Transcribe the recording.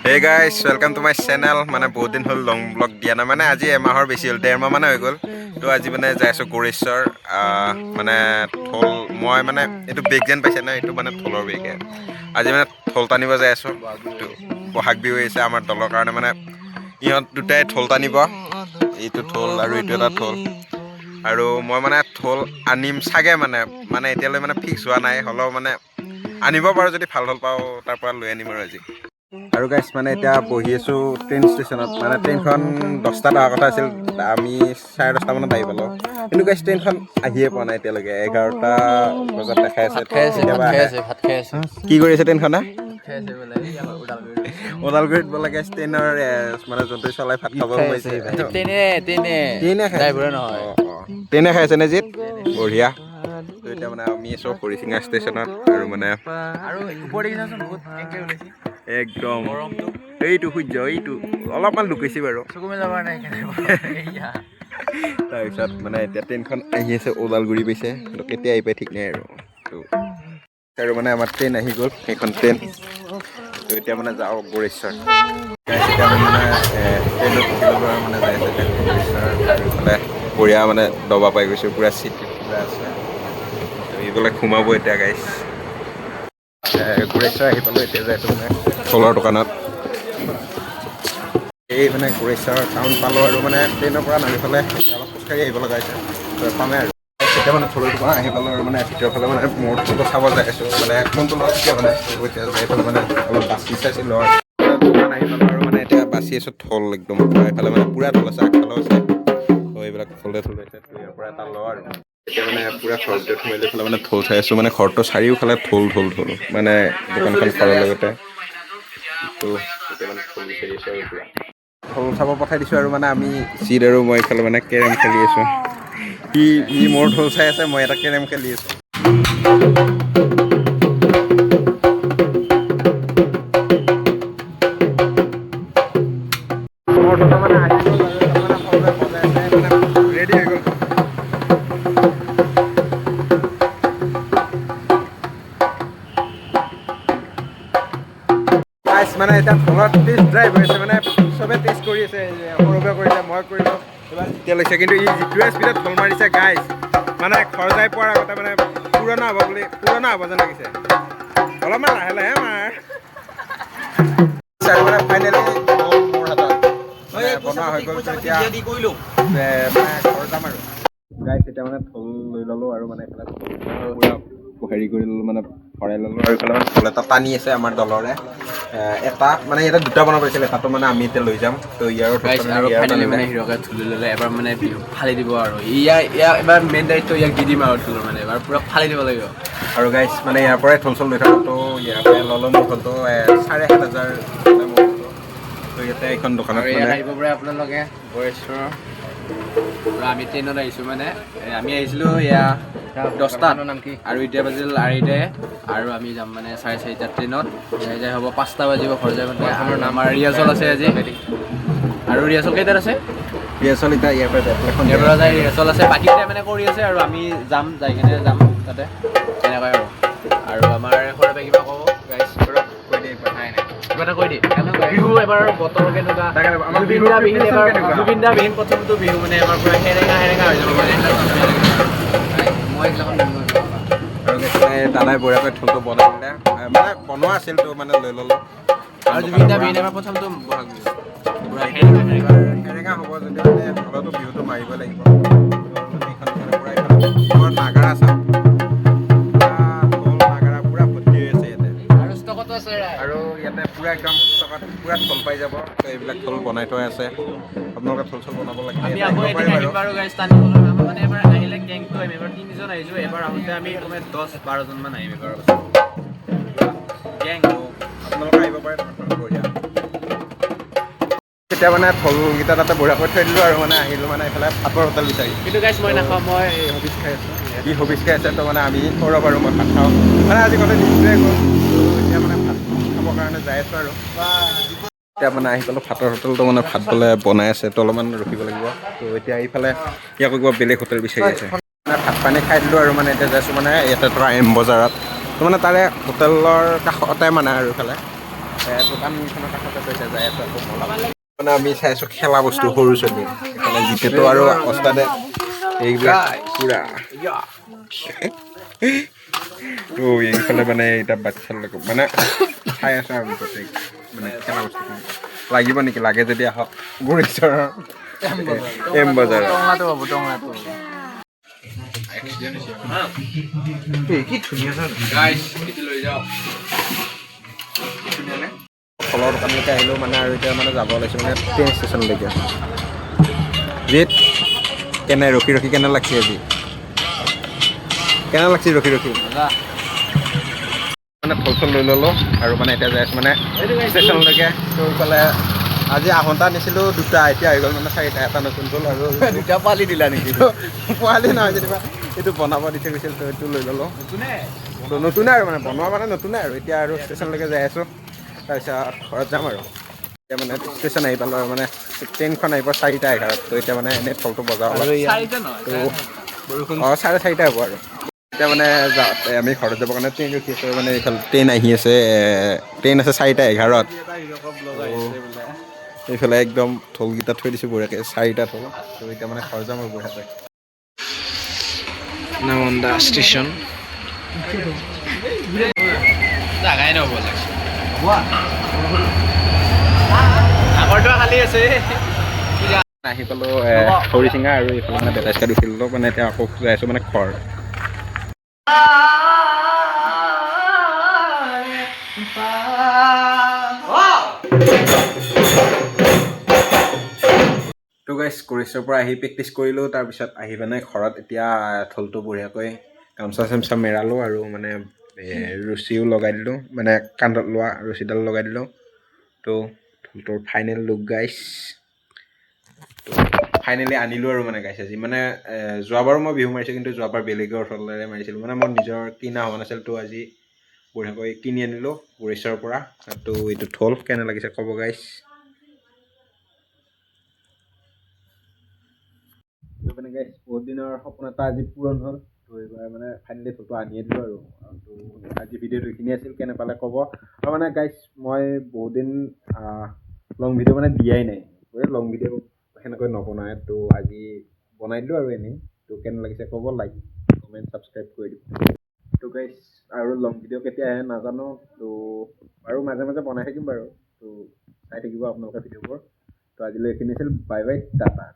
Hey guys, welcome to my channel. মানে বহুত দিন হল লং ব্লগ দিয়া না মানে আজি এমাহৰ বেছি হল 1.5 মাহ মানে হৈ গ'ল তো আজি মানে যাই আছো গোৰেশ্বৰ মানে থল মই মানে এইটো বেগ যেন পাইছে না এইটো মানে থলৰ বেগ আজি মানে থল টানিব যাই আছো তো বহাগ বিহু আহিছে আমাৰ দলৰ কাৰণে মানে ইহঁত দুটাই থল টানিব এইটো থল আৰু এইটো এটা থল আৰু মই মানে থল আনিম চাগে মানে এতিয়ালৈ মানে ফিক্স হোৱা নাই হলেও মানে আনিব পাৰো যদি ভাল থল পাওঁ তাৰ পৰা লৈ আনিম আৰু আজি আৰু গাইছ মানে এতিয়া বহি আছোঁ ট্ৰেইন ষ্টেচনত মানে ট্ৰেইনখন 10টাত অহা কথা আছিল আমি 10:30 মানত আহি পালোঁ কিন্তু গাইছ ট্ৰেইনখন আহিয়ে পোৱা নাই এতিয়ালৈকে 11টা বজাত দেখাই আছে কি কৰি আছে ট্ৰেইনখনে ওদালগুৰিত বোলে গাইছ ট্ৰেইনৰ মানে যোনটো চলাই ভাত খাব সোমাইছে ট্ৰেইনে খাই আছে নে জিত বঢ়িয়া তো এতিয়া মানে আমি আছোঁ হৰিচিঙা ষ্টেচনত আৰু মানে একদম এইটো সূৰ্য এইটো অলপমান লুকাইছে বাৰু তাৰপিছত মানে এতিয়া ট্ৰেইনখন আহি আছে ওদালগুৰি পাইছে কেতিয়া আহি পাই ঠিক নাই আৰু মানে আমাৰ ট্ৰেইন আহি গ'ল সেইখন ট্ৰেইন তো এতিয়া মানে যাওঁ গোৰেশ্বৰ এতিয়া আমি মানে ট্ৰেইনত মানে যাই আছে গোৰেশ্বৰ এইফালে বঢ়িয়া মানে দবা পাই গৈছোঁ পূৰা চিট পূৰা আছে এইফালে সোমাব এতিয়া গাইছ গোৰেশ্বৰ আহি পালোঁ এতিয়া যাই মানে থলৰ দোকানত এই মানে গোৰেশ্বৰ টাউন পালোঁ আৰু মানে ট্ৰেইনৰ পৰা নামি পেলাই অলপ খোজকাঢ়ি আহিব লগা হৈছে পামে আৰু এতিয়া মানে থলৰ দোকান আহি পালোঁ আৰু মানে ভিতৰৰ ফালে মানে মোৰ ফটো চাব যাই আছোঁ মানে কোনটো লগত এতিয়া মানে এতিয়া যাই পেলাই মানে অলপ বাচি চাইছিলোঁ দোকান আহি পালোঁ আৰু মানে এতিয়া বাচি আছোঁ থল একদম এইফালে মানে পূৰা থল আছে আগফালেও আছে তো এইবিলাক থলে থলে আছে তো ইয়াৰ পৰা এটা লওঁ আৰু এতিয়া মানে পূৰা ঘৰটো সোমাই লৈ মানে থল চাই আছোঁ মানে ঘৰটো চাৰিওফালে থল মানে দোকানখন ঘৰৰ লগতে তো এতিয়া মানে থল বিচাৰি আছোঁ আৰু পূৰা থল চাব পঠাই দিছোঁ আৰু মানে আমি চিট আৰু মই এইফালে মানে কেৰম খেলি আছোঁ ই মোৰ থল চাই আছে মই এটা কেৰম খেলি আছোঁ মোৰ থল মানে আহি গ'ল আৰু মানে ৰেডি হৈ গ'ল মানে এতিয়া থলত টেষ্ট ড্ৰাইভ হৈ আছে মানে চবে টেষ্ট কৰি আছে সৰুবে কৰিছে মই কৰিলোঁ এবাৰ এতিয়া লৈছে কিন্তু ই যিটোৱে স্পীডত থল মাৰিছে গাইজ মানে ঘৰ যাই পোৱাৰ আগতে মানে পুৰণা হ'ব যেন লাগিছে অলপমান লাহে লাহে মাৰ মানে ফাইনেলি মোৰ হাতত বনোৱা হৈ গ'ল এতিয়া ঘৰ যাম আৰু গাইজ এতিয়া মানে থল লৈ ল'লোঁ আৰু মানে এইফালে পুৰা হেৰি কৰি ল'লোঁ মানে ভৰাই ল'লোঁ আৰু এইফালে মানে থল এটা টানি আছে আমাৰ দলৰে এটা মানে ইয়াতে দুটা বনাব পাৰিছিল এটাটো মানে আমি এতিয়া লৈ যাম তো ইয়াৰো ফাইনেলি মানে হিৰকে থুলি ল'লে এবাৰ মানে ফালি দিব আৰু ইয়াক এবাৰ মেইন দায়িত্ব ইয়াক দি দিম আৰু থুলৰ মানে এবাৰ পূৰা ফালি দিব লাগিব আৰু গাইজ মানে ইয়াৰ পৰাই থল চল লৈ থাকোঁ তো ইয়াৰ পৰাই ল'লোঁ মোৰ থলটো 7,500 তো ইয়াতে এইখন দোকানত মানে আহিব পাৰে আপোনালোকে গোৰেশ্বৰ আমি ট্ৰেইনত আহিছোঁ মানে আমি আহিছিলোঁ এয়া 10টাত আৰু এতিয়া বাজিল 2:30 আৰু আমি যাম মানে 4:30 ট্ৰেইনত যাই হ'ব 5টা বাজিব ঘৰ যাই মানে আমাৰ ৰিহাৰ্চল আছে আজি আৰু ৰিহাৰ্চল কেইটাত আছে ৰিহাৰ্চল এতিয়া ইয়াৰ পৰা যাই ৰিহাৰ্চল আছে বাকীকেইটাই মানে কৰি আছে আৰু আমি যাম যাই কিনে যাম তাতে তেনেকৈ আৰু আমাৰ সৰুবে কিবা ক'ব গাইজ কৈ দিয়ে নাই কিবা এটা কৈ দিয়ে বিহু এবাৰ বতৰ কেনেকুৱা জুবিন দা বিহীন প্ৰথমটো বিহু মানে আমাৰ পূৰা সেৰেঙা হৈ যাব মানে মই আৰু দাদাই বঢ়িয়াকৈ থলটো বনাই দিলে মানে বনোৱা আছিল তো মানে লৈ ল'লোঁ আৰু জুবিন দা বিহীন এবাৰ প্ৰথমটো বহাগ বিহু পূৰা সেৰেঙা হ'ব যদিও মানে হ'লেওতো বিহুটো মাৰিব লাগিব এইখন পূৰা এইখন নাগাৰা চাওঁ আৰু ইয়াতে পূৰা একদম ষ্টকত পূৰা থল পাই যাব তো এইবিলাক থল বনাই থোৱা আছে আপোনালোকে থল চল বনাব লাগে আমি আকৌ এবাৰ গাইজ টানিব মানে এবাৰ আহিলে গেংটো আহিম এবাৰ 3জন আহিছোঁ এবাৰ আহোঁতে আমি কমে 10-12জনমান আহিম এবাৰ গেং আপোনালোকে আহিব পাৰে বঢ়িয়া তেতিয়া মানে থলকেইটা তাতে বঢ়িয়াকৈ থৈ দিলোঁ আৰু মানে আহিলোঁ মানে এইফালে ভাতৰ হোটেল বিচাৰি কিন্তু গাইজ মই নাখাওঁ মই হবিজ খাই আছোঁ ই হবিজ খাই আছে তো মানে আমি সৌৰভ আৰু মই ভাত খাওঁ মানে আজি গ'লে দিনটোৱে গ'ল এতিয়া মানে ভাত খাবৰ কাৰণে যাই আছোঁ আৰু এতিয়া মানে আহি পেলাই ভাতৰ হোটেলটো মানে ভাত বোলে বনাই আছে তো অলপমান ৰখিব লাগিব তো এতিয়া এইফালে ইয়াকো কিবা বেলেগ হোটেল বিচাৰি আছে ভাত পানী খাই দিলোঁ আৰু মানে এতিয়া যাইছোঁ মানে ইয়াতে ধৰা এম বজাৰত তো মানে তাৰে হোটেলৰ কাষতে মানে আৰু এইফালে দোকানখনৰ কাষতে পইচা যাই আছোঁ আকৌ মানে আমি চাই আছোঁ খেলা বস্তু সৰু ছোৱালী মানে জিকেটো আৰু অস্তাদে এইবিলাক পুৰা তো এইফালে মানে এতিয়া বাচ্ছাৰ লগত মানে চাই আছোঁ আৰু গোটেই মানে খেলা বস্তুখিনি লাগিব নেকি লাগে যদি আহক গুৰেশ্বৰৰ এম বজাৰত কি ধুনীয়া লৈ যাওঁ ফলৰ দোকানলৈকে আহিলোঁ মানে আৰু এতিয়া মানে যাব ওলাইছোঁ মানে ট্ৰেইন ষ্টেচনলৈকে যিত কেনে ৰখি ৰখি কেনে লাগছে আজি কেনে লাগছে ৰখি ৰখি মানে ফল চল লৈ ল'লোঁ আৰু মানে এতিয়া যাই আছোঁ মানে ষ্টেচনলৈকে তো ইফালে আজি আহোঁতা নিছিলোঁ দুটা এতিয়া হৈ গ'ল মানে চাৰিটা এটা নতুন হ'ল আৰু দুটা পোৱালি দিলা নেকি পোৱালি নহয় যেনিবা এইটো বনাব দি থৈ গৈছিল তো এইটো লৈ ল'লোঁ নতুনে আৰু মানে বনোৱা মানে নতুনে আৰু এতিয়া আৰু ষ্টেচনলৈকে যাই আছোঁ তাৰপিছত ঘৰত যাম আৰু এতিয়া মানে ষ্টেচন আহি পালোঁ আৰু মানে ট্ৰেইনখন আহিব 4:11 তো এতিয়া মানে এনেই ফলটো বজাওঁ তো 4:30 হ'ব আৰু এতিয়া মানে আমি ঘৰত যাবৰ কাৰণে ট্ৰেইন ৰখি আছোঁ মানে এইফালে ট্ৰেইন আহি আছে ট্ৰেইন আছে 4:11 এইফালে একদম ঢোলকেইটা থৈ দিছোঁ বঢ়িয়াকৈ 4টা ঢোল তো এতিয়া মানে ঘৰ যাম আৰু বঢ়িয়াকৈ নামন্দা ষ্টেচন জাগাই নহ'ব লাগছে আগৰটো খালী আছে আহি পালোঁ হৰিচিঙা আৰু এইফালে মানে বেটাইচকাত উঠিলোঁ মানে এতিয়া আকৌ যাই আছোঁ মানে ঘৰ তো গাইছ কোৰেশ্বৰৰ পৰা আহি প্ৰেক্টিচ কৰিলোঁ তাৰপিছত আহি মানে ঘৰত এতিয়া ঢোলটো বঢ়িয়াকৈ গামোচা চামোচা মেৰালোঁ আৰু মানে ৰছীও লগাই দিলোঁ মানে কান্ধত লোৱা ৰছীডাল লগাই দিলোঁ তো ঢোলটোৰ ফাইনেল লুক গাইছ তো ফাইনেলি আনিলোঁ আৰু মানে গাইছ আজি মানে যোৱাবাৰো মই বিহু মাৰিছোঁ কিন্তু যোৱাবাৰ বেলেগৰ ওচৰলৈ মাৰিছিলোঁ মানে মোৰ নিজৰ কিনা হোৱা নাছিল তো আজি বঢ়িয়াকৈ কিনি আনিলোঁ কোৰেশ্বৰৰ পৰা তো এইটো ঢোল কেনে লাগিছে ক'ব গাইছ মানে গাইছ বহুত দিনৰ সপোন এটা আজি পূৰণ হ'ল তো এইবাৰ মানে ফাইনেলি ঢোলটো আনিয়ে দিলোঁ আৰু তো আজি ভিডিঅ'টো এইখিনি আছিল কেনে পালে ক'ব আৰু মানে গাইছ মই বহুত দিন লং ভিডিঅ' মানে দিয়াই নাই লং ভিডিঅ' সেনেকৈ নবনায় তো আজি বনাই দিলোঁ আৰু এনেই তো কেনে লাগিছে ক'ব লাইক কমেণ্ট ছাবস্ক্ৰাইব কৰি দিব তো গাইছ আৰু লং ভিডিঅ' কেতিয়া আহে নাজানো তো আৰু মাজে মাজে বনাই থাকিম বাৰু তো চাই থাকিব আপোনালোকে ভিডিঅ'বোৰ তো আজিলৈ এইখিনি আছিল বাই বাই টাটা